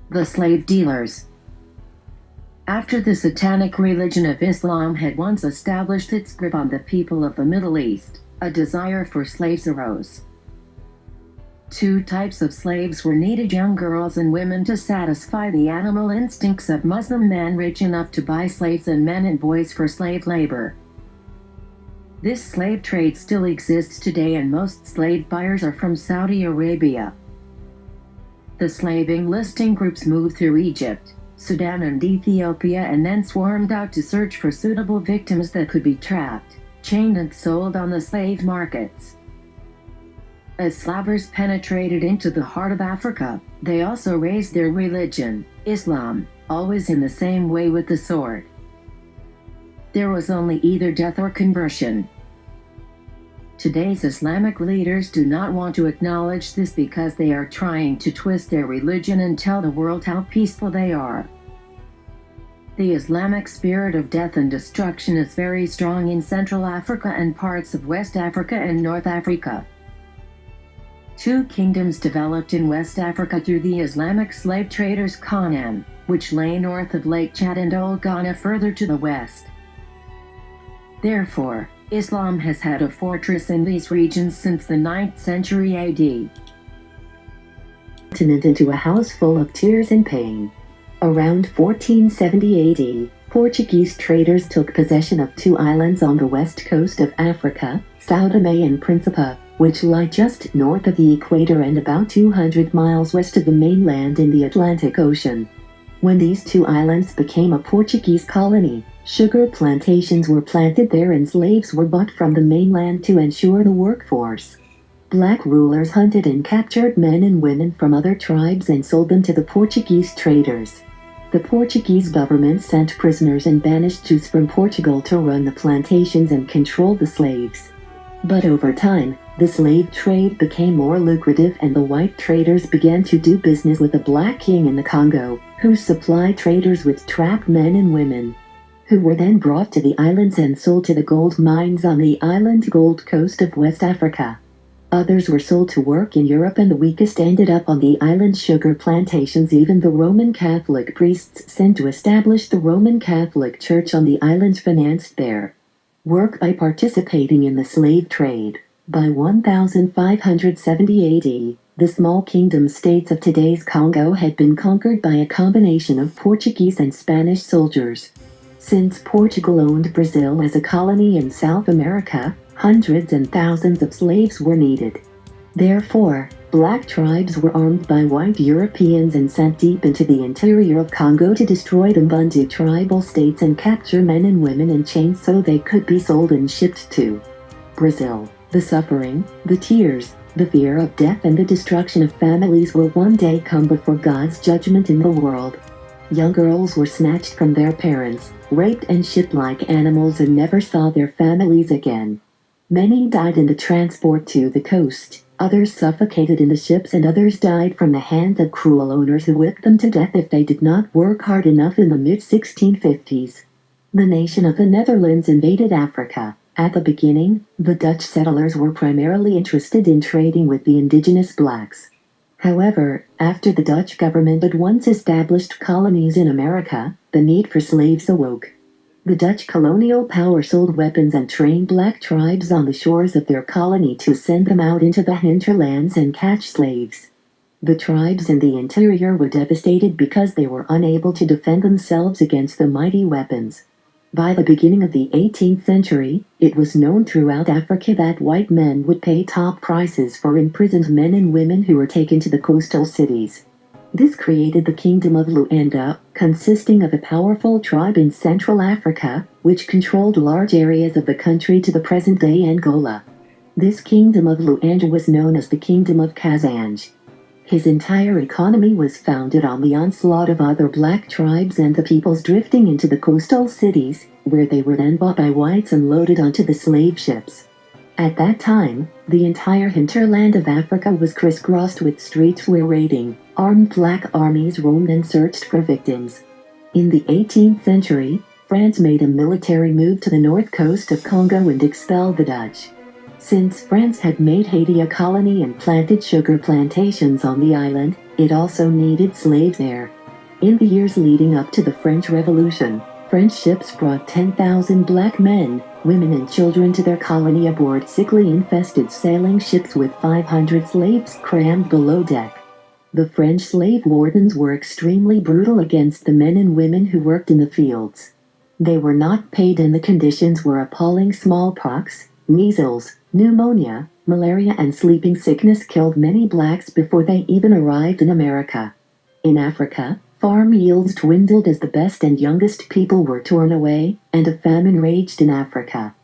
The slave dealers. After the satanic religion of Islam had once established its grip on the people of the Middle East, a desire for slaves arose. Two types of slaves were needed: young girls and women to satisfy the animal instincts of Muslim men rich enough to buy slaves, and men and boys for slave labor. This slave trade still exists today, and most slave buyers are from Saudi Arabia. The slave enlisting groups moved through Egypt, Sudan and Ethiopia, and then swarmed out to search for suitable victims that could be trapped, chained and sold on the slave markets. As slavers penetrated into the heart of Africa, they also raised their religion, Islam, always in the same way, with the sword. There was only either death or conversion. Today's Islamic leaders do not want to acknowledge this because they are trying to twist their religion and tell the world how peaceful they are. The Islamic spirit of death and destruction is very strong in Central Africa and parts of West Africa and North Africa. Two kingdoms developed in West Africa through the Islamic slave traders: Canaan, which lay north of Lake Chad, and Old Ghana further to the west. Therefore, Islam has had a fortress in these regions since the 9th century AD. Into a house full of tears and pain. Around 1470 AD, Portuguese traders took possession of two islands on the west coast of Africa, São Tomé and Príncipe, which lie just north of the equator and about 200 miles west of the mainland in the Atlantic Ocean. When these two islands became a Portuguese colony, sugar plantations were planted there and slaves were bought from the mainland to ensure the workforce. Black rulers hunted and captured men and women from other tribes and sold them to the Portuguese traders. The Portuguese government sent prisoners and banished Jews from Portugal to run the plantations and control the slaves. But over time, the slave trade became more lucrative, and the white traders began to do business with a black king in the Congo, who supplied traders with trapped men and women, who were then brought to the islands and sold to the gold mines on the island Gold Coast of West Africa. Others were sold to work in Europe, and the weakest ended up on the island sugar plantations. Even the Roman Catholic priests sent to establish the Roman Catholic Church on the islands financed their work by participating in the slave trade. By 1570 AD, the small kingdom states of today's Congo had been conquered by a combination of Portuguese and Spanish soldiers. Since Portugal owned Brazil as a colony in South America, hundreds and thousands of slaves were needed. Therefore, black tribes were armed by white Europeans and sent deep into the interior of Congo to destroy the Bundu tribal states and capture men and women in chains so they could be sold and shipped to Brazil. The suffering, the tears, the fear of death, and the destruction of families will one day come before God's judgment in the world. Young girls were snatched from their parents, raped and shipped like animals, and never saw their families again. Many died in the transport to the coast, others suffocated in the ships, and others died from the hands of cruel owners who whipped them to death if they did not work hard enough. In the mid-1650s, the nation of the Netherlands invaded Africa. At the beginning, the Dutch settlers were primarily interested in trading with the indigenous blacks. However, after the Dutch government had once established colonies in America, the need for slaves awoke. The Dutch colonial power sold weapons and trained black tribes on the shores of their colony to send them out into the hinterlands and catch slaves. The tribes in the interior were devastated because they were unable to defend themselves against the mighty weapons. By the beginning of the 18th century, it was known throughout Africa that white men would pay top prices for imprisoned men and women who were taken to the coastal cities. This created the Kingdom of Luanda, consisting of a powerful tribe in Central Africa, which controlled large areas of the country to the present-day Angola. This Kingdom of Luanda was known as the Kingdom of Kazanj. His entire economy was founded on the onslaught of other black tribes and the peoples drifting into the coastal cities, where they were then bought by whites and loaded onto the slave ships. At that time, the entire hinterland of Africa was crisscrossed with streets where raiding, armed black armies roamed and searched for victims. In the 18th century, France made a military move to the north coast of Congo and expelled the Dutch. Since France had made Haiti a colony and planted sugar plantations on the island, it also needed slaves there. In the years leading up to the French Revolution, French ships brought 10,000 black men, women and children to their colony aboard sickly infested sailing ships with 500 slaves crammed below deck. The French slave wardens were extremely brutal against the men and women who worked in the fields. They were not paid and the conditions were appalling. Smallpox, measles, pneumonia, malaria and sleeping sickness killed many blacks before they even arrived in America. In Africa, farm yields dwindled as the best and youngest people were torn away, and a famine raged in Africa.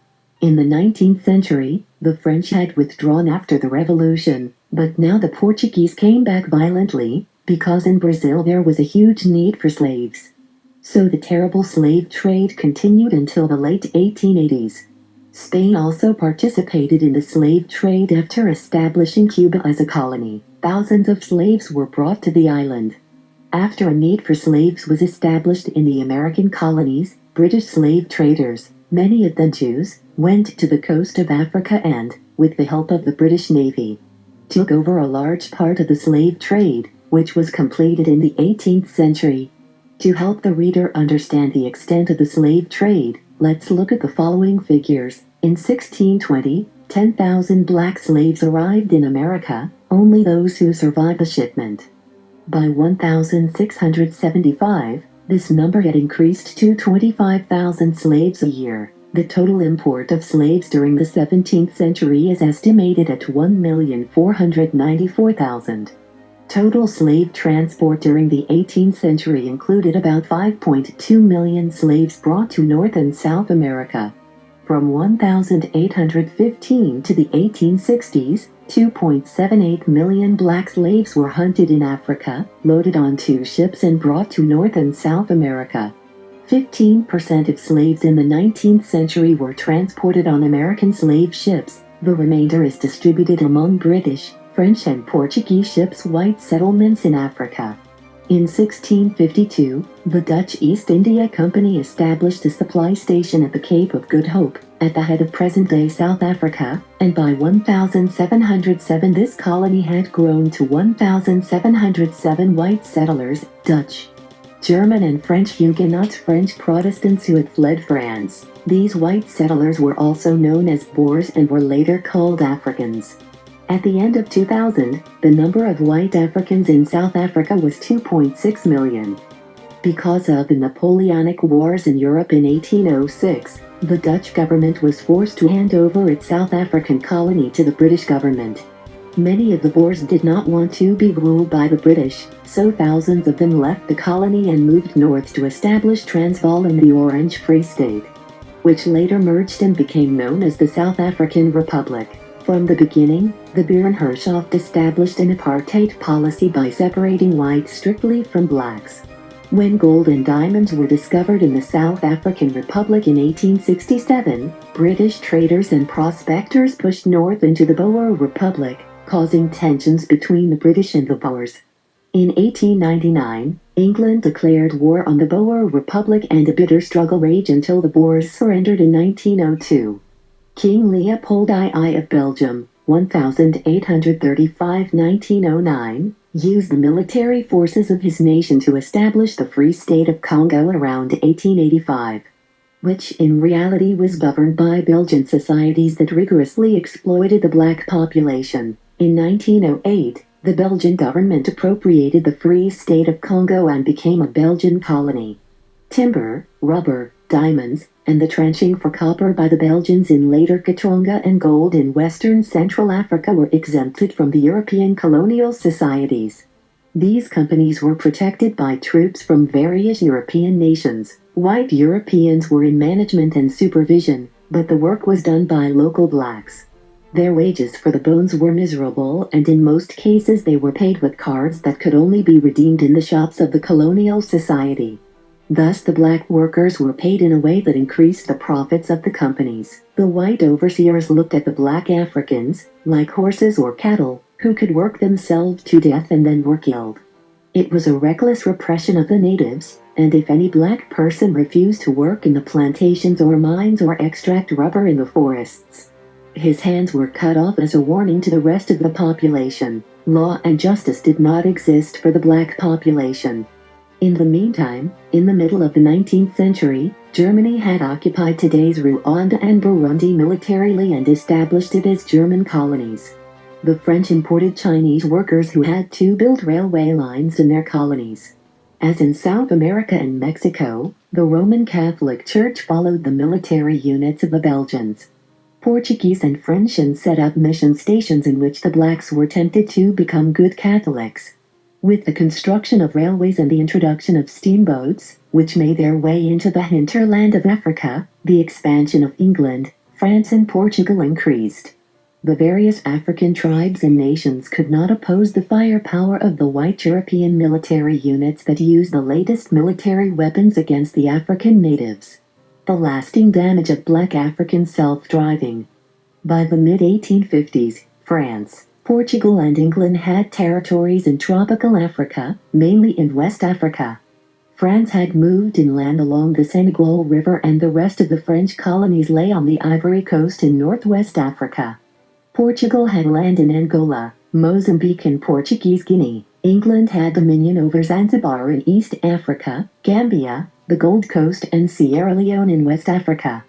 In the 19th century, the French had withdrawn after the Revolution, but now the Portuguese came back violently, because in Brazil there was a huge need for slaves. So the terrible slave trade continued until the late 1880s. Spain also participated in the slave trade after establishing Cuba as a colony. Thousands of slaves were brought to the island. After a need for slaves was established in the American colonies, British slave traders, many of them Jews, went to the coast of Africa and, with the help of the British Navy, took over a large part of the slave trade, which was completed in the 18th century. To help the reader understand the extent of the slave trade, let's look at the following figures. In 1620, 10,000 black slaves arrived in America, only those who survived the shipment. By 1675, this number had increased to 25,000 slaves a year. The total import of slaves during the 17th century is estimated at 1,494,000. Total slave transport during the 18th century included about 5.2 million slaves brought to North and South America. From 1815 to the 1860s, 2.78 million black slaves were hunted in Africa, loaded onto ships and brought to North and South America. 15% of slaves in the 19th century were transported on American slave ships. The remainder is distributed among British, French and Portuguese ships' white settlements in Africa. In 1652, the Dutch East India Company established a supply station at the Cape of Good Hope, at the head of present-day South Africa, and by 1707 this colony had grown to 1,707 white settlers, Dutch, German and French Huguenots, French Protestants who had fled France. These white settlers were also known as Boers and were later called Africans. At the end of 2000, the number of white Africans in South Africa was 2.6 million. Because of the Napoleonic Wars in Europe in 1806, the Dutch government was forced to hand over its South African colony to the British government. Many of the Boers did not want to be ruled by the British, so thousands of them left the colony and moved north to establish Transvaal in the Orange Free State, which later merged and became known as the South African Republic. From the beginning, the Beerenherrschaft established an apartheid policy by separating whites strictly from blacks. When gold and diamonds were discovered in the South African Republic in 1867, British traders and prospectors pushed north into the Boer Republic, causing tensions between the British and the Boers. In 1899, England declared war on the Boer Republic and a bitter struggle raged until the Boers surrendered in 1902. King Leopold II of Belgium, 1835–1909, used the military forces of his nation to establish the Free State of Congo around 1885, which in reality was governed by Belgian societies that rigorously exploited the black population. In 1908, the Belgian government appropriated the Free State of Congo and became a Belgian colony. Timber, rubber, diamonds, and the trenching for copper by the Belgians in later Katanga and gold in Western Central Africa were exempted from the European colonial societies. These companies were protected by troops from various European nations. White Europeans were in management and supervision, but the work was done by local blacks. Their wages for the bones were miserable, and in most cases they were paid with cards that could only be redeemed in the shops of the colonial society. Thus the black workers were paid in a way that increased the profits of the companies. The white overseers looked at the black Africans, like horses or cattle, who could work themselves to death and then were killed. It was a reckless repression of the natives, and if any black person refused to work in the plantations or mines or extract rubber in the forests, his hands were cut off as a warning to the rest of the population. Law and justice did not exist for the black population. In the meantime, in the middle of the 19th century, Germany had occupied today's Rwanda and Burundi militarily and established it as German colonies. The French imported Chinese workers who had to build railway lines in their colonies. As in South America and Mexico, the Roman Catholic Church followed the military units of the Belgians. Portuguese and French and set up mission stations in which the blacks were tempted to become good Catholics. With the construction of railways and the introduction of steamboats, which made their way into the hinterland of Africa, the expansion of England, France and Portugal increased. The various African tribes and nations could not oppose the firepower of the white European military units that used the latest military weapons against the African natives. The lasting damage of black African self-driving. By the mid-1850s, France, Portugal and England had territories in tropical Africa, mainly in West Africa. France had moved inland along the Senegal River and the rest of the French colonies lay on the Ivory Coast in northwest Africa. Portugal had land in Angola, Mozambique and Portuguese Guinea. England had dominion over Zanzibar in East Africa, Gambia, the Gold Coast and Sierra Leone in West Africa.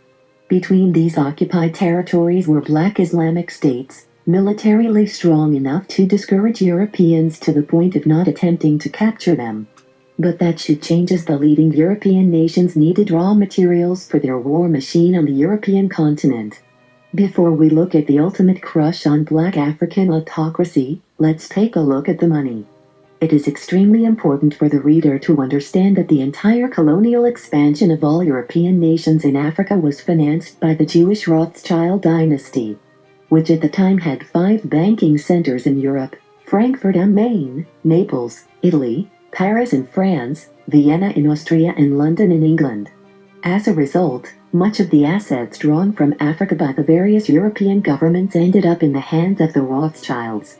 Between these occupied territories were black Islamic states, militarily strong enough to discourage Europeans to the point of not attempting to capture them. But that should change as the leading European nations needed raw materials for their war machine on the European continent. Before we look at the ultimate crush on black African autocracy, let's take a look at the money. It is extremely important for the reader to understand that the entire colonial expansion of all European nations in Africa was financed by the Jewish Rothschild dynasty, which at the time had 5 banking centers in Europe: Frankfurt am Main, Naples, Italy, Paris in France, Vienna in Austria and London in England. As a result, much of the assets drawn from Africa by the various European governments ended up in the hands of the Rothschilds,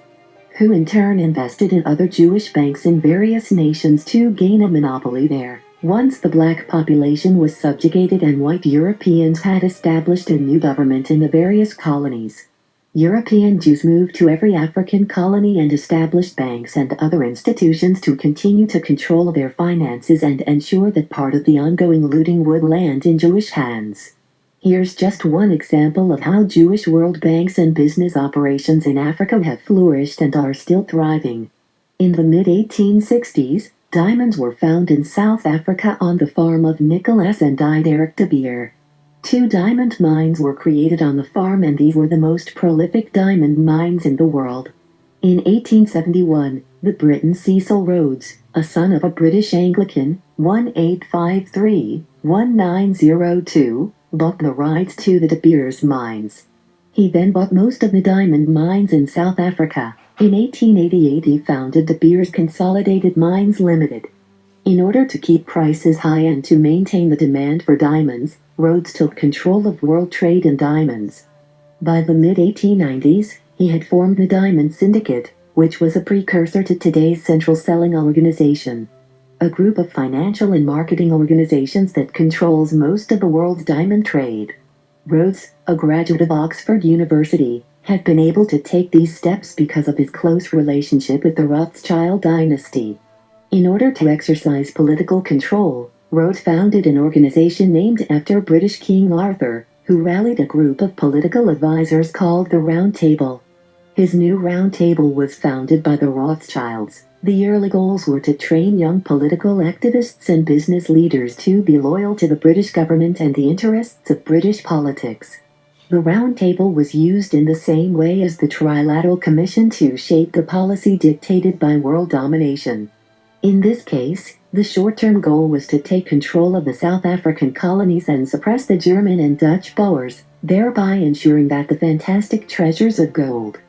who in turn invested in other Jewish banks in various nations to gain a monopoly there. Once the black population was subjugated and white Europeans had established a new government in the various colonies, European Jews moved to every African colony and established banks and other institutions to continue to control their finances and ensure that part of the ongoing looting would land in Jewish hands. Here's just one example of how Jewish world banks and business operations in Africa have flourished and are still thriving. In the mid-1860s, diamonds were found in South Africa on the farm of Nicholas and Diederik de Beer. 2 diamond mines were created on the farm and these were the most prolific diamond mines in the world. In 1871, the Briton Cecil Rhodes, a son of a British Anglican, 1853-1902, bought the rights to the De Beers mines. He then bought most of the diamond mines in South Africa. In 1888 he founded De Beers Consolidated Mines Limited. In order to keep prices high and to maintain the demand for diamonds, Rhodes took control of world trade in diamonds. By the mid-1890s, he had formed the Diamond Syndicate, which was a precursor to today's Central Selling Organization, a group of financial and marketing organizations that controls most of the world's diamond trade. Rhodes, a graduate of Oxford University, had been able to take these steps because of his close relationship with the Rothschild dynasty. In order to exercise political control, Rhodes founded an organization named after British King Arthur, who rallied a group of political advisors called the Round Table. His new Round Table was founded by the Rothschilds. The early goals were to train young political activists and business leaders to be loyal to the British government and the interests of British politics. The Round Table was used in the same way as the Trilateral Commission to shape the policy dictated by world domination. In this case, the short-term goal was to take control of the South African colonies and suppress the German and Dutch Boers, thereby ensuring that the fantastic treasures of gold,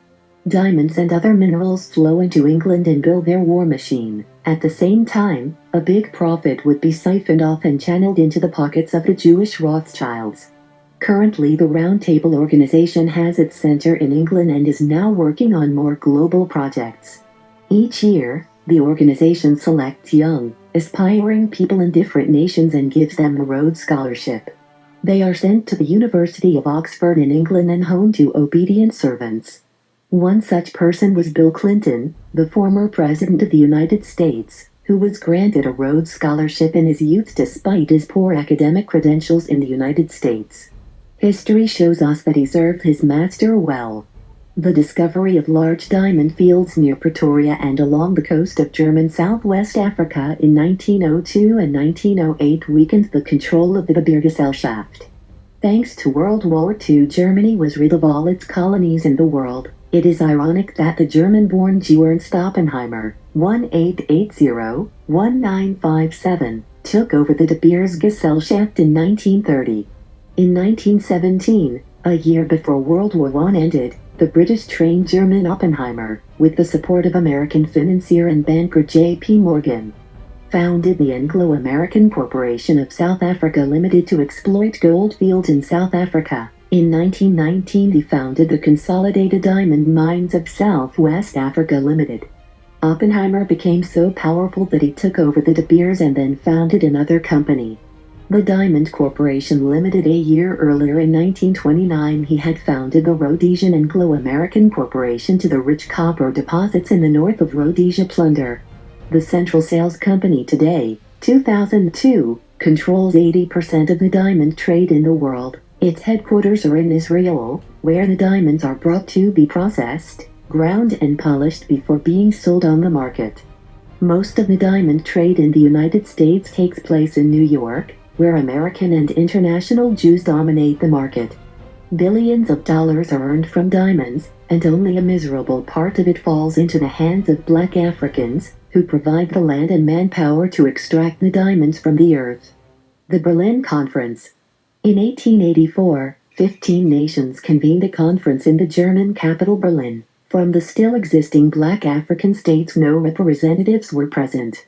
diamonds and other minerals flow into England and build their war machine. At the same time, a big profit would be siphoned off and channeled into the pockets of the Jewish Rothschilds. Currently the Round Table organization has its center in England and is now working on more global projects. Each year, the organization selects young, aspiring people in different nations and gives them the Rhodes Scholarship. They are sent to the University of Oxford in England and home to obedient servants. One such person was Bill Clinton, the former President of the United States. who was granted a Rhodes Scholarship in his youth despite his poor academic credentials in the United States. History shows us that he served his master well. The discovery of large diamond fields near Pretoria and along the coast of German Southwest Africa in 1902 and 1908 weakened the control of the Gebirgsgesellschaft. Thanks to World War II, Germany was rid of all its colonies in the world. It is ironic that the German-born Ernst Oppenheimer, 1880-1957, took over the Gebirgsgesellschaft in 1930. In 1917, a year before World War I ended, the British trained German Oppenheimer, with the support of American financier and banker J.P. Morgan, founded the Anglo-American Corporation of South Africa Limited to exploit gold fields in South Africa. In 1919 he founded the Consolidated Diamond Mines of Southwest Africa Limited. Oppenheimer became so powerful that he took over the De Beers and then founded another company, the Diamond Corporation Limited. A year earlier in 1929 he had founded the Rhodesian Anglo-American Corporation to the rich copper deposits in the north of Rhodesia plunder. The Central Sales Company today, 2002, controls 80% of the diamond trade in the world. Its headquarters are in Israel, where the diamonds are brought to be processed, ground and polished before being sold on the market. Most of the diamond trade in the United States takes place in New York, where American and international Jews dominate the market. Billions of dollars are earned from diamonds, and only a miserable part of it falls into the hands of black Africans, who provide the land and manpower to extract the diamonds from the earth. The Berlin Conference. In 1884, 15 nations convened a conference in the German capital Berlin. From the still existing black African states, no representatives were present.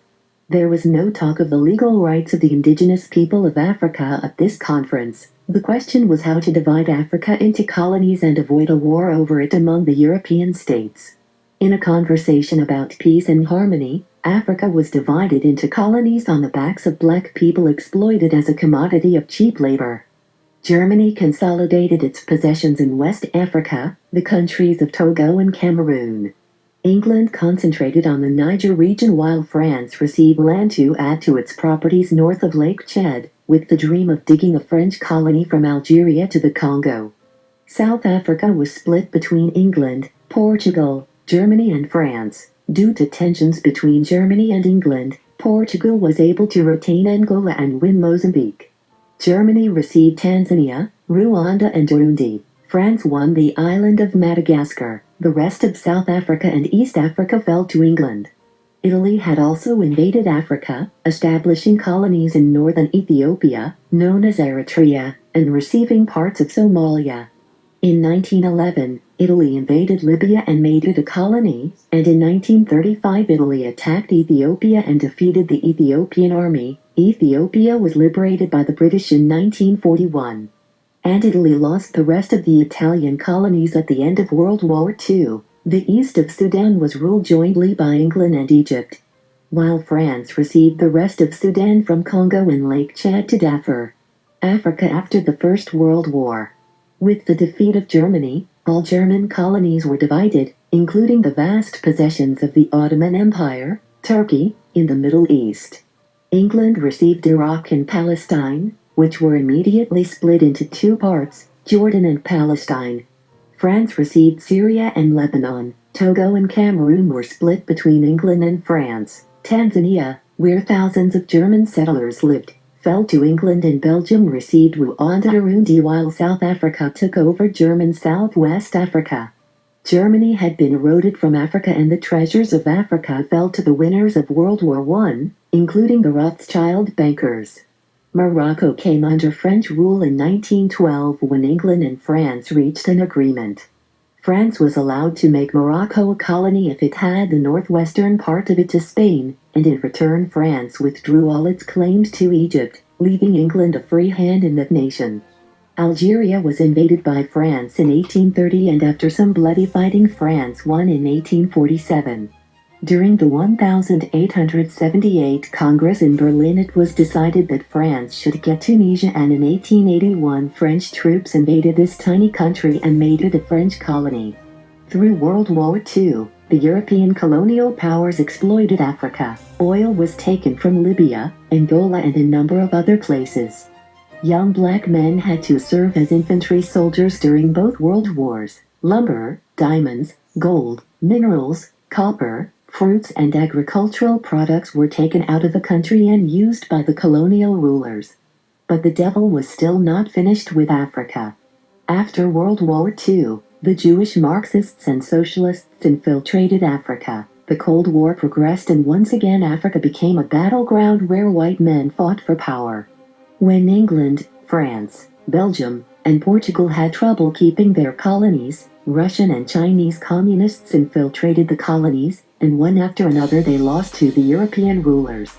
There was no talk of the legal rights of the indigenous people of Africa at this conference. The question was how to divide Africa into colonies and avoid a war over it among the European states. In a conversation about peace and harmony, Africa was divided into colonies on the backs of black people exploited as a commodity of cheap labor. Germany consolidated its possessions in West Africa, the countries of Togo and Cameroon. England concentrated on the Niger region while France received land to add to its properties north of Lake Chad, with the dream of digging a French colony from Algeria to the Congo. South Africa was split between England, Portugal, Germany and France. Due to tensions between Germany and England, Portugal was able to retain Angola and win Mozambique. Germany received Tanzania, Rwanda and Burundi. France won the island of Madagascar. The rest of South Africa and East Africa fell to England. Italy had also invaded Africa, establishing colonies in northern Ethiopia, known as Eritrea, and receiving parts of Somalia. In 1911, Italy invaded Libya and made it a colony, and in 1935 Italy attacked Ethiopia and defeated the Ethiopian army. Ethiopia was liberated by the British in 1941. And Italy lost the rest of the Italian colonies at the end of World War II. The east of Sudan was ruled jointly by England and Egypt, while France received the rest of Sudan from Congo and Lake Chad to Darfur. Africa after the First World War. With the defeat of Germany, all German colonies were divided, including the vast possessions of the Ottoman Empire, Turkey, in the Middle East. England received Iraq and Palestine, which were immediately split into two parts, Jordan and Palestine. France received Syria and Lebanon. Togo and Cameroon were split between England and France. Tanzania, where thousands of German settlers lived, fell to England, and Belgium received Rwanda and Burundi, while South Africa took over German Southwest Africa. Germany had been eroded from Africa, and the treasures of Africa fell to the winners of World War I, including the Rothschild bankers. Morocco came under French rule in 1912 when England and France reached an agreement. France was allowed to make Morocco a colony if it had the northwestern part of it to Spain, and in return France withdrew all its claims to Egypt, leaving England a free hand in that nation. Algeria was invaded by France in 1830, and after some bloody fighting France won in 1847. During the 1878 Congress in Berlin, it was decided that France should get Tunisia, and in 1881 French troops invaded this tiny country and made it a French colony. Through World War II, The European colonial powers exploited Africa. Oil was taken from Libya, Angola and a number of other places. Young black men had to serve as infantry soldiers during both world wars. Lumber, diamonds, gold, minerals, copper, fruits and agricultural products were taken out of the country and used by the colonial rulers. But the devil was still not finished with Africa. After World War II, the Jewish Marxists and Socialists infiltrated Africa. The Cold War progressed and once again Africa became a battleground where white men fought for power. When England, France, Belgium, and Portugal had trouble keeping their colonies, Russian and Chinese communists infiltrated the colonies, and one after another they lost to the European rulers.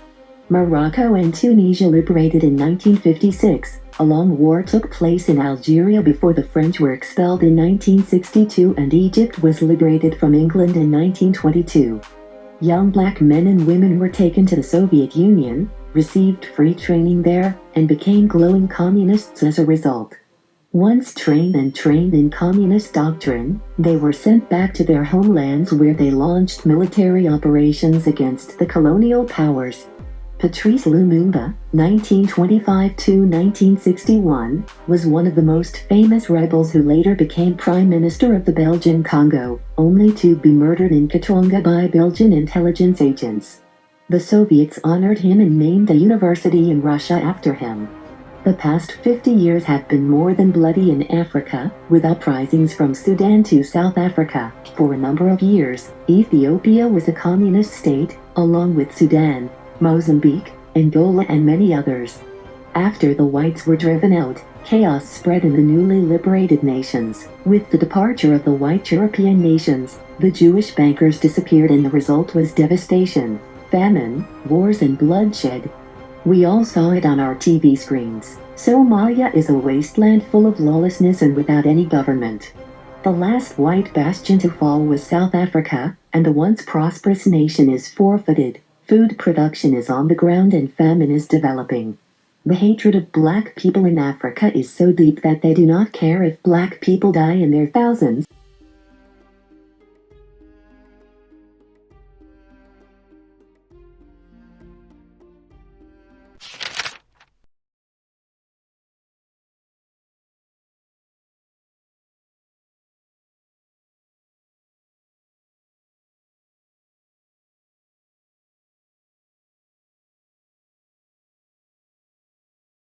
Morocco and Tunisia liberated in 1956. A long war took place in Algeria before the French were expelled in 1962 and Egypt was liberated from England in 1922. Young black men and women were taken to the Soviet Union, received free training there, and became glowing communists as a result. Once trained in communist doctrine, they were sent back to their homelands where they launched military operations against the colonial powers. Patrice Lumumba, 1925–1961, was one of the most famous rebels who later became Prime Minister of the Belgian Congo, only to be murdered in Katanga by Belgian intelligence agents. The Soviets honored him and named a university in Russia after him. The past 50 years have been more than bloody in Africa, with uprisings from Sudan to South Africa. For a number of years, Ethiopia was a communist state, along with Sudan, Mozambique, Angola and many others. After the whites were driven out, chaos spread in the newly liberated nations. With the departure of the white European nations, the Jewish bankers disappeared and the result was devastation, famine, wars and bloodshed. We all saw it on our TV screens. Somalia is a wasteland full of lawlessness and without any government. The last white bastion to fall was South Africa, and the once prosperous nation is forfeited. Food production is on the ground and famine is developing. The hatred of black people in Africa is so deep that they do not care if black people die in their thousands.